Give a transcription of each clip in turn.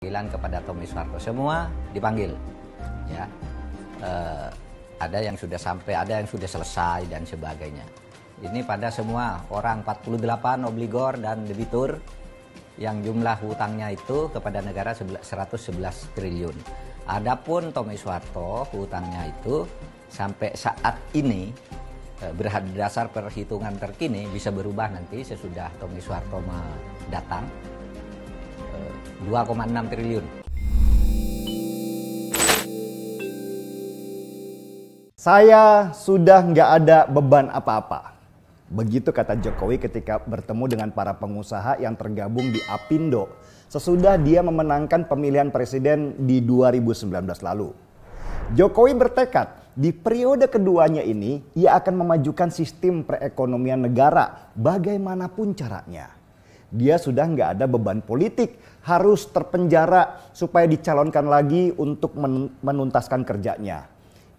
panggilan kepada Tommy Soeharto. Semua dipanggil, ya. Ada yang sudah sampai, ada yang sudah selesai dan sebagainya. Ini pada semua orang 48 obligor dan debitur yang jumlah hutangnya itu kepada negara 111 triliun. Adapun Tommy Soeharto hutangnya itu sampai saat ini berdasar perhitungan terkini bisa berubah nanti sesudah Tommy Soeharto datang 2,6 triliun. Saya sudah nggak ada beban apa-apa. Begitu kata Jokowi ketika bertemu dengan para pengusaha yang tergabung di Apindo sesudah dia memenangkan pemilihan presiden di 2019 lalu. Jokowi bertekad di periode keduanya ini ia akan memajukan sistem perekonomian negara bagaimanapun caranya. Dia sudah nggak ada beban politik harus terpenjara supaya dicalonkan lagi untuk menuntaskan kerjanya.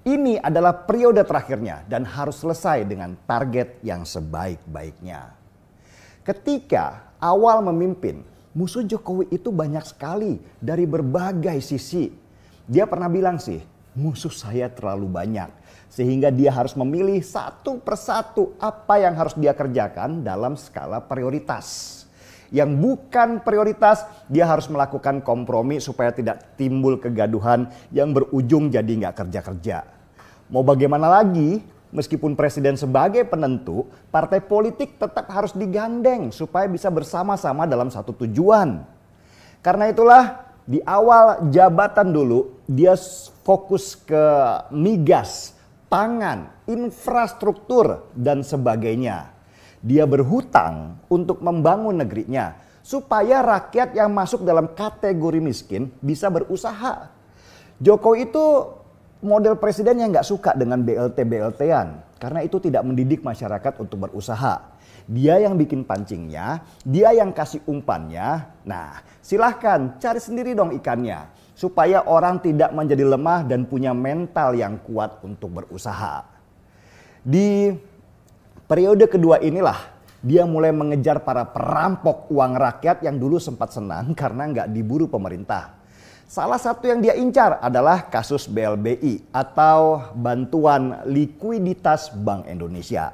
Ini adalah periode terakhirnya dan harus selesai dengan target yang sebaik-baiknya. Ketika awal memimpin, musuh Jokowi itu banyak sekali dari berbagai sisi. Dia pernah bilang sih, musuh saya terlalu banyak. Sehingga dia harus memilih satu persatu apa yang harus dia kerjakan dalam skala prioritas. Yang bukan prioritas, dia harus melakukan kompromi supaya tidak timbul kegaduhan yang berujung jadi nggak kerja-kerja. Mau bagaimana lagi, meskipun presiden sebagai penentu, partai politik tetap harus digandeng supaya bisa bersama-sama dalam satu tujuan. Karena itulah di awal jabatan dulu, dia fokus ke migas, pangan, infrastruktur, dan sebagainya. Dia berhutang untuk membangun negerinya supaya rakyat yang masuk dalam kategori miskin bisa berusaha. Jokowi itu model presiden yang nggak suka dengan BLT-BLT-an karena itu tidak mendidik masyarakat untuk berusaha. Dia yang bikin pancingnya, dia yang kasih umpannya. Nah, silahkan cari sendiri dong ikannya supaya orang tidak menjadi lemah dan punya mental yang kuat untuk berusaha. Di periode kedua inilah dia mulai mengejar para perampok uang rakyat yang dulu sempat senang karena nggak diburu pemerintah. Salah satu yang dia incar adalah kasus BLBI atau Bantuan Likuiditas Bank Indonesia.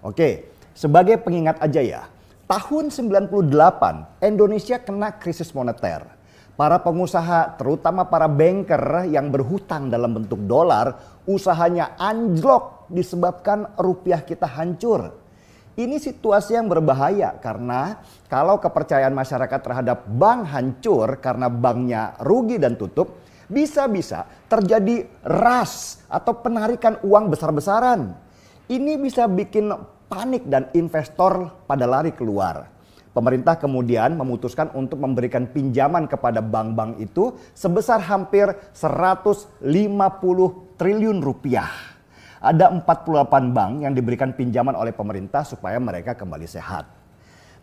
Oke, sebagai pengingat aja ya, tahun 98 Indonesia kena krisis moneter. Para pengusaha, terutama para banker yang berhutang dalam bentuk dolar, usahanya anjlok disebabkan rupiah kita hancur. Ini situasi yang berbahaya karena kalau kepercayaan masyarakat terhadap bank hancur karena banknya rugi dan tutup, bisa-bisa terjadi ras atau penarikan uang besar-besaran. Ini bisa bikin panik dan investor pada lari keluar. Pemerintah kemudian memutuskan untuk memberikan pinjaman kepada bank-bank itu sebesar hampir 150 triliun rupiah. Ada 48 bank yang diberikan pinjaman oleh pemerintah supaya mereka kembali sehat.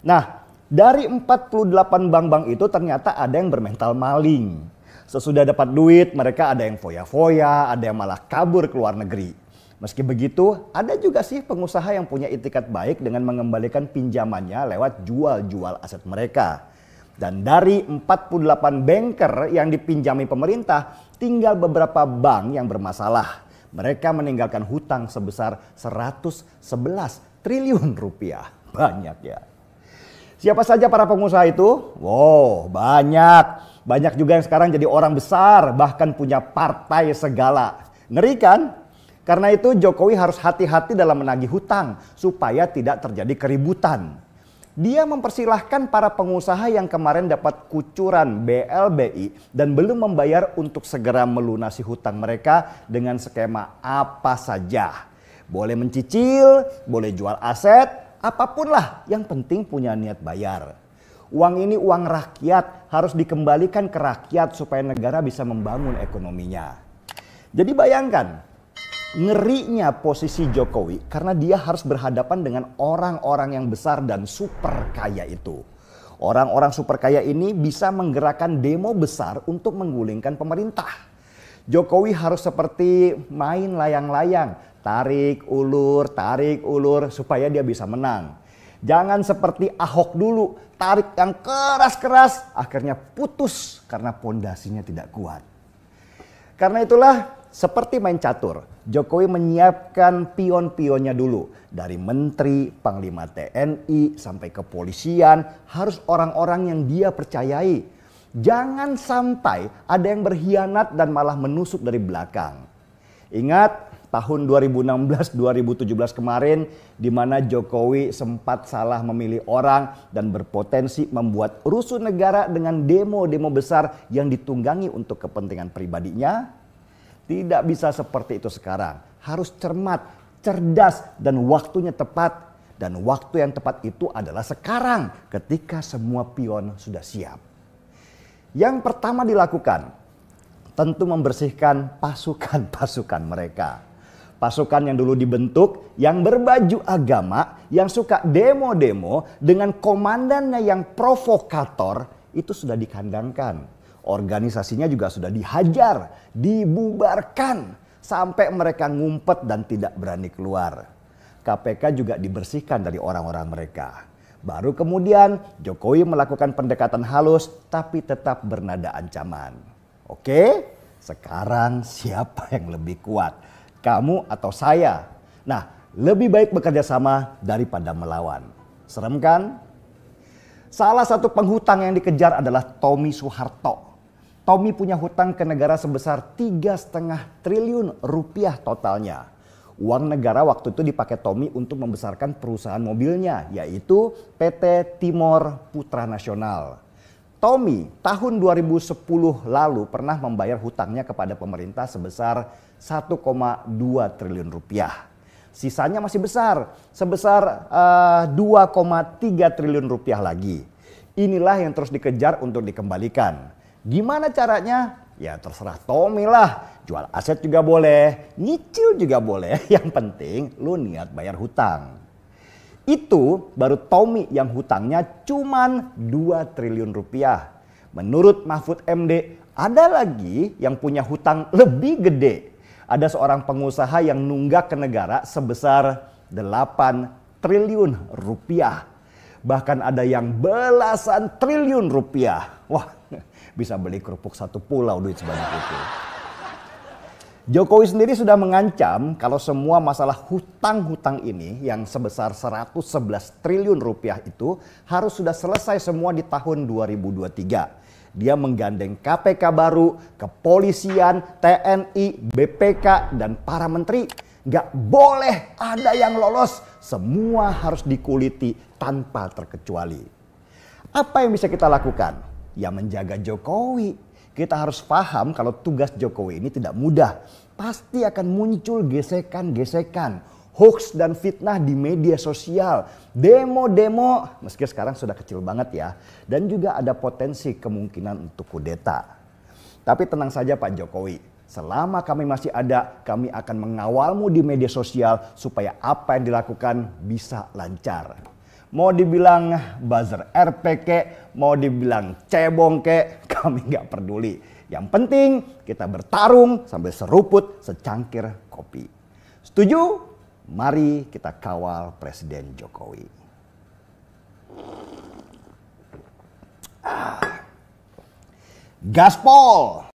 Nah, dari 48 bank-bank itu ternyata ada yang bermental maling. Sesudah dapat duit, mereka ada yang foya-foya, ada yang malah kabur ke luar negeri. Meski begitu, ada juga sih pengusaha yang punya itikat baik dengan mengembalikan pinjamannya lewat jual-jual aset mereka. Dan dari 48 banker yang dipinjami pemerintah, tinggal beberapa bank yang bermasalah. Mereka meninggalkan hutang sebesar 111 triliun rupiah. Banyak ya. Siapa saja para pengusaha itu? Wow, banyak. Banyak juga yang sekarang jadi orang besar, bahkan punya partai segala. Ngeri kan? Karena itu Jokowi harus hati-hati dalam menagih hutang supaya tidak terjadi keributan. Dia mempersilahkan para pengusaha yang kemarin dapat kucuran BLBI dan belum membayar untuk segera melunasi hutang mereka dengan skema apa saja. Boleh mencicil, boleh jual aset, apapun lah yang penting punya niat bayar. Uang ini uang rakyat, harus dikembalikan ke rakyat supaya negara bisa membangun ekonominya. Jadi bayangkan, ngerinya posisi Jokowi karena dia harus berhadapan dengan orang-orang yang besar dan super kaya itu. Orang-orang super kaya ini bisa menggerakkan demo besar untuk menggulingkan pemerintah. Jokowi harus seperti main layang-layang, tarik ulur supaya dia bisa menang. Jangan seperti Ahok dulu, ditarik yang keras-keras, akhirnya putus karena pondasinya tidak kuat. Karena itulah seperti main catur, Jokowi menyiapkan pion-pionnya dulu. Dari menteri, panglima TNI, sampai kepolisian, harus orang-orang yang dia percayai. Jangan sampai ada yang berkhianat dan malah menusuk dari belakang. Ingat tahun 2016-2017 kemarin di mana Jokowi sempat salah memilih orang dan berpotensi membuat rusuh negara dengan demo-demo besar yang ditunggangi untuk kepentingan pribadinya? Tidak bisa seperti itu sekarang. Harus cermat, cerdas dan waktunya tepat. Dan waktu yang tepat itu adalah sekarang ketika semua pion sudah siap. Yang pertama dilakukan tentu membersihkan pasukan-pasukan mereka. Pasukan yang dulu dibentuk, yang berbaju agama, yang suka demo-demo dengan komandannya yang provokator, itu sudah dikandangkan. Organisasinya juga sudah dihajar, dibubarkan, sampai mereka ngumpet dan tidak berani keluar. KPK juga dibersihkan dari orang-orang mereka. Baru kemudian Jokowi melakukan pendekatan halus tapi tetap bernada ancaman. Oke, sekarang siapa yang lebih kuat? Kamu atau saya? Nah, lebih baik bekerja sama daripada melawan. Serem kan? Salah satu penghutang yang dikejar adalah Tommy Soeharto. Tommy punya hutang ke negara sebesar 3,5 triliun rupiah totalnya. Uang negara waktu itu dipakai Tommy untuk membesarkan perusahaan mobilnya, yaitu PT Timor Putra Nasional. Tommy tahun 2010 lalu pernah membayar hutangnya kepada pemerintah sebesar 1,2 triliun rupiah. Sisanya masih besar, sebesar 2,3 triliun rupiah lagi. Inilah yang terus dikejar untuk dikembalikan. Gimana caranya? Ya terserah Tommy lah. Jual aset juga boleh, nyicil juga boleh. Yang penting lu niat bayar hutang. Itu baru Tommy yang hutangnya cuman 2 triliun rupiah. Menurut Mahfud MD, ada lagi yang punya hutang lebih gede. Ada seorang pengusaha yang nunggak ke negara sebesar 8 triliun rupiah. Bahkan ada yang belasan triliun rupiah. Wah, bisa beli kerupuk satu pulau duit sebanyak itu. Jokowi sendiri sudah mengancam kalau semua masalah hutang-hutang ini yang sebesar 111 triliun rupiah itu harus sudah selesai semua di tahun 2023. Dia menggandeng KPK baru, kepolisian, TNI, BPK, dan para menteri. Gak boleh ada yang lolos, semua harus dikuliti tanpa terkecuali. Apa yang bisa kita lakukan? Ya menjaga Jokowi. Kita harus paham kalau tugas Jokowi ini tidak mudah. Pasti akan muncul gesekan-gesekan, hoax dan fitnah di media sosial, demo-demo meski sekarang sudah kecil banget ya. Dan juga ada potensi kemungkinan untuk kudeta. Tapi tenang saja Pak Jokowi, selama kami masih ada, kami akan mengawalmu di media sosial supaya apa yang dilakukan bisa lancar. Mau dibilang buzzer RP kek, mau dibilang cebong kek, kami nggak peduli. Yang penting kita bertarung sambil seruput secangkir kopi. Setuju? Mari kita kawal Presiden Jokowi. Gaspol!